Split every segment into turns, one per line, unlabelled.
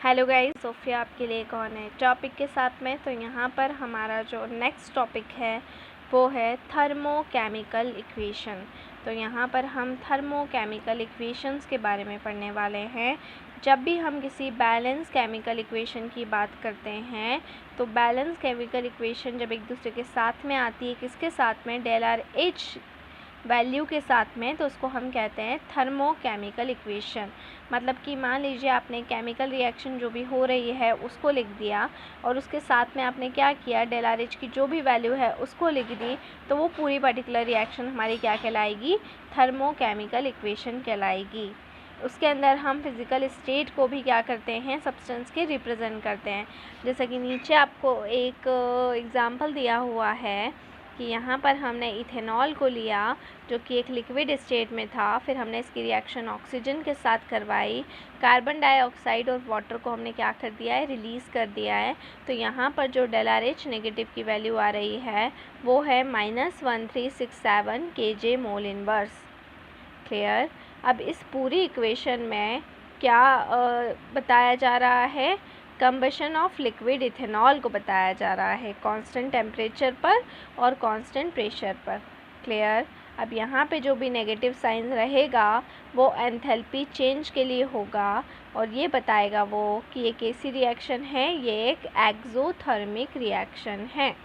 Hello guys, Sophia आपके लिए एक और नए टॉपिक के साथ में। तो यहाँ पर हमारा जो नेक्स्ट टॉपिक है वो है थर्मोकेमिकल इक्वेशन। तो यहाँ पर हम थर्मोकेमिकल इक्वेशंस के बारे में पढ़ने वाले हैं। जब भी हम किसी बैलेंस केमिकल इक्वेशन की बात करते हैं तो बैलेंस केमिकल इक्वेशन जब एक दूसरे के साथ में आती है, किसके साथ में, डेल आर एच वैल्यू के साथ में, तो उसको हम कहते हैं थर्मोकेमिकल इक्वेशन। मतलब कि मान लीजिए आपने केमिकल रिएक्शन जो भी हो रही है उसको लिख दिया और उसके साथ में आपने क्या किया, डेल आर एच की जो भी वैल्यू है उसको लिख दी, तो वो पूरी पर्टिकुलर रिएक्शन हमारी क्या कहलाएगी, थर्मोकेमिकल इक्वेशन कहलाएगी। उसके अंदर हम फिज़िकल स्टेट को भी क्या करते हैं, सब्सटेंस के रिप्रेजेंट करते हैं। जैसा कि नीचे आपको एक एग्ज़ाम्पल दिया हुआ है कि यहाँ पर हमने इथेनॉल को लिया जो कि एक लिक्विड स्टेट में था, फिर हमने इसकी रिएक्शन ऑक्सीजन के साथ करवाई, कार्बन डाइऑक्साइड और वाटर को हमने क्या कर दिया है, रिलीज़ कर दिया है। तो यहाँ पर जो डेल आर एच नेगेटिव की वैल्यू आ रही है वो है -1367 kJ मोल इनवर्स। क्लियर। अब इस पूरी इक्वेशन में क्या बताया जा रहा है, कंबशन ऑफ लिक्विड इथेनॉल को बताया जा रहा है कांस्टेंट टेम्परेचर पर और कांस्टेंट प्रेशर पर। क्लियर। अब यहाँ पे जो भी नेगेटिव साइन रहेगा वो एंथैल्पी चेंज के लिए होगा और ये बताएगा वो कि ये कैसी रिएक्शन है, ये एक एक्सोथर्मिक रिएक्शन है।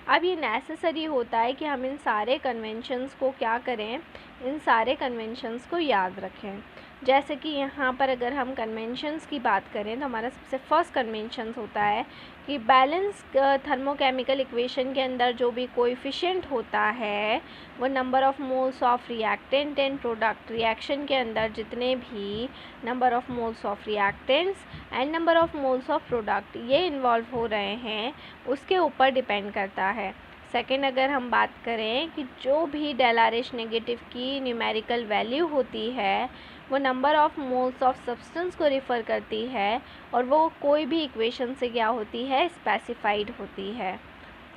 अब ये नेसेसरी होता है कि हम इन सारे कन्वेंशंस को क्या करें, इन सारे कन्वेंशंस को याद रखें। जैसे कि यहाँ पर अगर हम कन्वेंशंस की बात करें तो हमारा सबसे फर्स्ट कन्वेंशंस होता है कि बैलेंस थर्मोकेमिकल इक्वेशन के अंदर जो भी कोएफिशिएंट होता है वो number of moles of reactant and product, reaction के अंदर जितने भी number of moles of reactants and number of moles of product ये इन्वॉल्व हो रहे हैं उसके ऊपर डिपेंड करता है। सेकेंड, अगर हम बात करें कि जो भी डेल आर एच नेगेटिव की न्यूमेरिकल वैल्यू होती है वो number of moles of substance को रिफ़र करती है और वो कोई भी इक्वेशन से क्या होती है, स्पेसिफाइड होती है।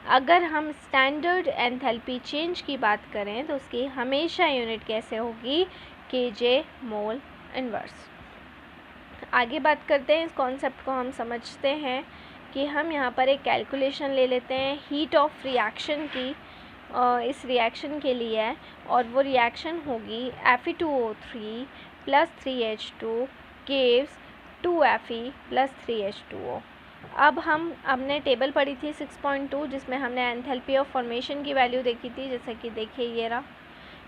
अगर हम स्टैंडर्ड एंथैल्पी चेंज की बात करें तो उसकी हमेशा यूनिट कैसे होगी, kJ मोल इनवर्स। आगे बात करते हैं, इस कॉन्सेप्ट को हम समझते हैं कि हम यहाँ पर एक कैलकुलेशन ले लेते हैं हीट ऑफ रिएक्शन की इस रिएक्शन के लिए, और वो रिएक्शन होगी Fe2O3 + 3H2 gives 2Fe + 3H2O। अब हमने टेबल पढ़ी थी 6.2 जिसमें हमने एंथैल्पी ऑफ फॉर्मेशन की वैल्यू देखी थी। जैसे कि देखिए ये रहा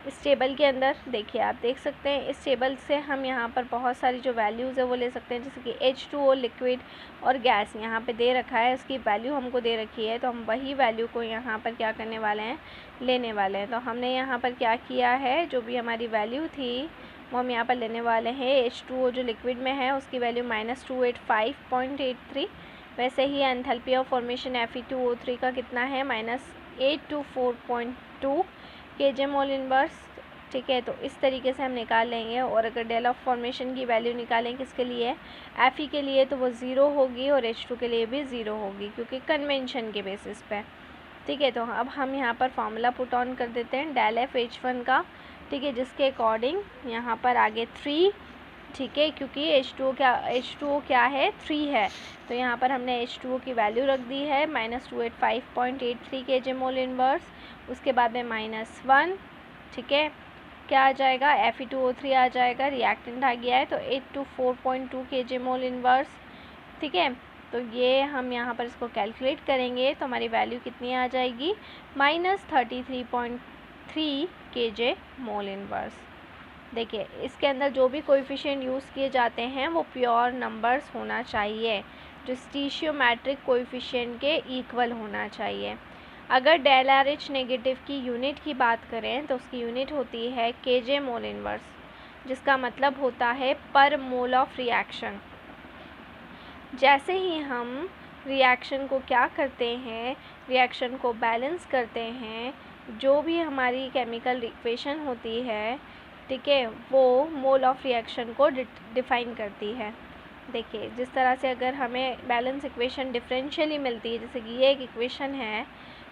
इस टेबल के अंदर, देखिए आप देख सकते हैं इस टेबल से हम यहाँ पर बहुत सारी जो वैल्यूज़ है वो ले सकते हैं। जैसे कि H2O लिक्विड और गैस यहाँ पे दे रखा है, उसकी वैल्यू हमको दे रखी है, तो हम वही वैल्यू को यहाँ पर क्या करने वाले हैं, लेने वाले हैं। तो हमने यहाँ पर क्या किया है, जो भी हमारी वैल्यू थी वो हम यहाँ पर लेने वाले हैं। H2O जो लिक्विड में है उसकी वैल्यू -285.83। वैसे ही एंथैल्पी ऑफ फॉर्मेशन Fe2O3 का कितना है, -824.2 kJ मोल इनवर्स। ठीक है, तो इस तरीके से हम निकाल लेंगे। और अगर डेल ऑफ फॉर्मेशन की वैल्यू निकालें किसके लिए, Fe के लिए, तो वो 0 होगी और H2 के लिए भी 0 होगी क्योंकि कन्वेंशन के बेसिस पे। ठीक है, तो अब हम यहाँ पर फार्मूला पुट ऑन कर देते हैं डेल एफ H1 का। ठीक है, जिसके अकॉर्डिंग यहाँ पर आगे 3, ठीक है, क्योंकि H2O क्या है, 3 है, तो यहाँ पर हमने H2O की वैल्यू रख दी है -285.83 kJ मोल इनवर्स। उसके बाद में -1, ठीक है, क्या आ जाएगा, Fe2O3 आ जाएगा, रिएक्टेंट आ गया है तो 824.2 kJ मोल इनवर्स। ठीक है, तो ये हम यहाँ पर इसको कैलकुलेट करेंगे तो हमारी वैल्यू कितनी आ जाएगी, -33.3 kJ मोल इनवर्स। देखिए इसके अंदर जो भी कोएफिशिएंट यूज़ किए जाते हैं वो प्योर नंबर्स होना चाहिए, जो स्टीशियोमेट्रिक कोएफिशिएंट के इक्वल होना चाहिए। अगर डेल आर एच नेगेटिव की यूनिट की बात करें तो उसकी यूनिट होती है kJ मोल इनवर्स, जिसका मतलब होता है पर मोल ऑफ रिएक्शन। जैसे ही हम रिएक्शन को क्या करते हैं, रिएक्शन को बैलेंस करते हैं, जो भी हमारी केमिकल इक्वेशन होती है, ठीक है, वो मोल ऑफ रिएक्शन को डिफाइन करती है। देखिए जिस तरह से अगर हमें बैलेंस इक्वेशन डिफरेंशियली मिलती है, जैसे कि ये एक इक्वेशन है,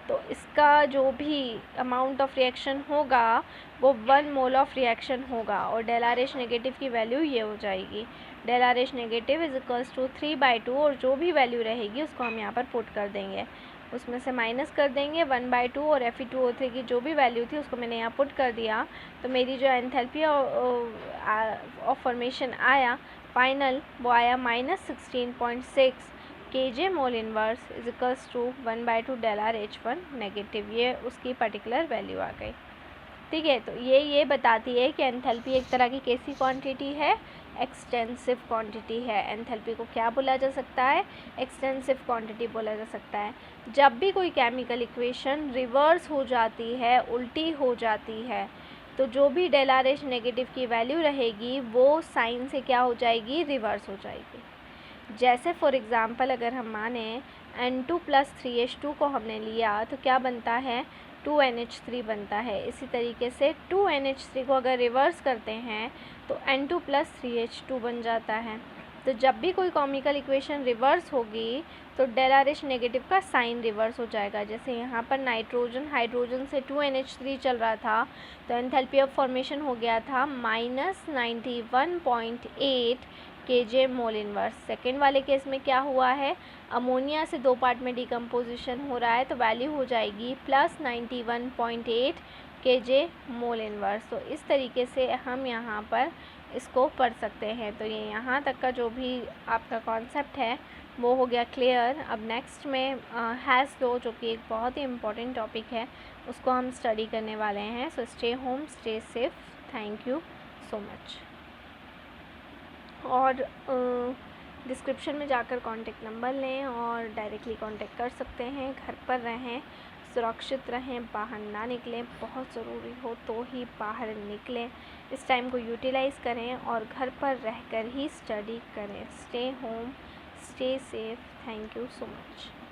तो इसका जो भी अमाउंट ऑफ रिएक्शन होगा वो 1 मोल ऑफ रिएक्शन होगा और डेल आर एच नेगेटिव की वैल्यू ये हो जाएगी, del R H negative is equals to 3/2 और जो भी वैल्यू रहेगी उसको हम यहाँ पर पुट कर देंगे, उसमें से माइनस कर देंगे 1/2 और Fe2O3 की जो भी वैल्यू थी उसको मैंने यहाँ पुट कर दिया। तो मेरी जो एंथैल्पी ऑफ फॉर्मेशन आया फाइनल वो आया -16.6 kJ mole inverse is equals to 1/2 del R H1 negative, ये उसकी पर्टिकुलर वैल्यू आ गई। ठीक है, तो ये बताती है कि एंथैल्पी एक तरह की कैसी क्वांटिटी है, एक्सटेंसिव क्वांटिटी है। एंथैल्पी को क्या बोला जा सकता है, एक्सटेंसिव क्वांटिटी बोला जा सकता है। जब भी कोई केमिकल इक्वेशन रिवर्स हो जाती है, उल्टी हो जाती है, तो जो भी डेल आर एच नेगेटिव की वैल्यू रहेगी वो साइन से क्या हो जाएगी, रिवर्स हो जाएगी। जैसे फॉर एग्ज़ाम्पल अगर हम माने N2 + 3H2 को हमने लिया तो क्या बनता है, 2NH3 बनता है। इसी तरीके से 2NH3 को अगर रिवर्स करते हैं तो N2 + 3H2 बन जाता है। तो जब भी कोई केमिकल इक्वेशन रिवर्स होगी तो डेल आर एच नेगेटिव का साइन रिवर्स हो जाएगा। जैसे यहाँ पर नाइट्रोजन हाइड्रोजन से 2NH3 चल रहा था तो एंथैल्पी ऑफ फॉर्मेशन हो गया था -91.8 kJ मोल इनवर्स। सेकेंड वाले केस में क्या हुआ है, अमोनिया से 2 पार्ट में डिकम्पोजिशन हो रहा है तो वैल्यू हो जाएगी +91.8 kJ मोल इनवर्स। तो इस तरीके से हम यहाँ पर इसको पढ़ सकते हैं। तो ये यहाँ तक का जो भी आपका कॉन्सेप्ट है वो हो गया क्लियर। अब नेक्स्ट में हैज़ लो, जो कि एक बहुत ही इम्पोर्टेंट टॉपिक है, उसको हम स्टडी करने वाले हैं। So stay home, stay safe, thank you so much. और डिस्क्रिप्शन में जाकर कॉन्टेक्ट नंबर लें और डायरेक्टली कॉन्टेक्ट कर सकते हैं। घर पर रहें, सुरक्षित रहें, बाहर ना निकलें, बहुत ज़रूरी हो तो ही बाहर निकलें। इस टाइम को यूटिलाइज़ करें और घर पर रहकर ही स्टडी करें। Stay home, stay safe, thank you so much.